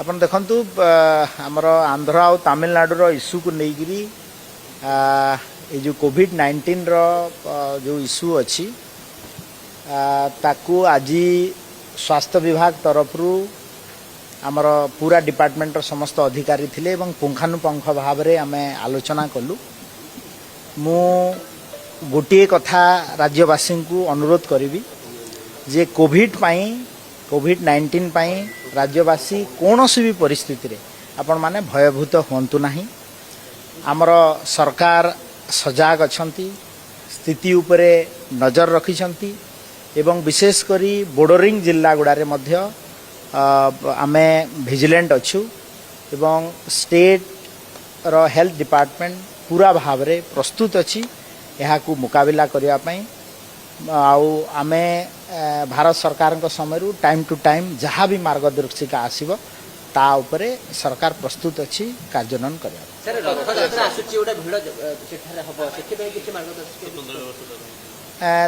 ଆପଣ ଦେଖନ୍ତୁ ଆମର ଆନ୍ଧ୍ର ଆଉ ତାମିଲନାଡୁର ଇସ୍ୟୁକୁ ନେଇକିରି ଏ ଯେଉଁ କୋଭିଡ-19ର ଯେଉଁ ଇସ୍ୟୁ ଅଛି ତାକୁ ଆଜି ସ୍ୱାସ୍ଥ୍ୟ ବିଭାଗ ତରଫରୁ ଆମର ପୁରା डिपार्टमेंटर समस्त अधिकारी थिले एवं पुंखानुपुंख भावरे आमे आलोचना कलु। मु गोटे कथा राज्यवासी को अनुरोध करी जे कोविड-19 पाई राज्यवासी कौन सी भी परिस्थिति रे आपण माने भयभूत होंतु नहीं। आमर सरकार सजाग अछंती, स्थिति उपरे नजर रखिछंती एवं विशेष करी बॉर्डरिंग जिला गुड़ारे मध्य आमे विजिलेंट अच्छु एवं स्टेट रो हेल्थ डिपार्टमेंट पूरा भाव रे प्रस्तुत अच्छी यहाँ को मुकाबला करने पाई। आउ आमे भारत सरकार समय टाइम टू टाइम जहाँ भी मार्गदर्शिका आसीबो ता उपरे सरकार प्रस्तुत अच्छी कार्यान्वयन करने।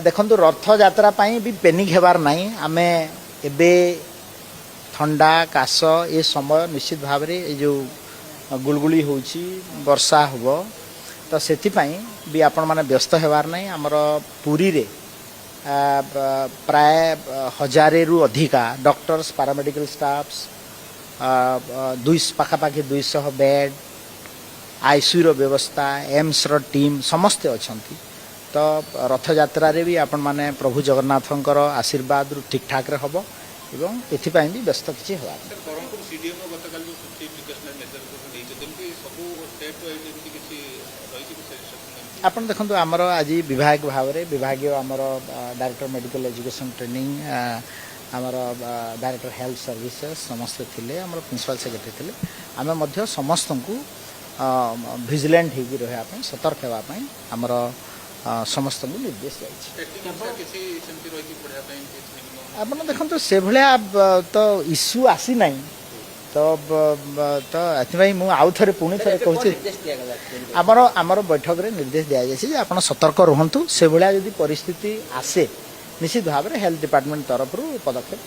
देखंतु रथ यात्रा पाई भी पेनिक हेबार नहीं। आमे एबे ठंडा काश ये समय निश्चित भाव रे जो गुलगुली होची वर्षा होबो तो सेथिपाई भी आपण माने व्यस्त हेबार नहीं। आमर पुरी रे प्राय 1000 रु अधिका डॉक्टर्स पैरामेडिकल स्टाफ्स 200 पाखापाखि 200 बेड आईसीयू रो व्यवस्था एम्स रो टीम समस्त अछंती। तो रथ यात्रा रे भी आपण माने प्रभु जगन्नाथंकर आशीर्वाद रु ठीक ठाक रे हबो एवं एथिपाई भी व्यस्त किछि हेबा। आपण देखंतु आमर आज विभाग भाव रे विभागीय आमर डायरेक्टर मेडिकल एजुकेशन ट्रेनिंग आमर डायरेक्टर हेल्थ सर्विसेस समस्त थिले, आमर प्रिंसिपल सेक्रेटरी थिले। आमे मध्य समस्त को विजिलेंट हेगी रहे आपण सतर्क हेबा पई आमर समस्त को निर्देश जाइछि। आपण देखंतु से भलिया तो इश्यू आसी नाही तो एथि मु आउ थरे पुणी थरे कहूछि आमर बैठक रे निर्देश दिया जायछि जे आपण सतर्क रहंतु। से भलिया यदि परिस्थिति आसे निश्चित भाव रे हेल्थ डिपार्टमेंट तरफ रु पदक्षेप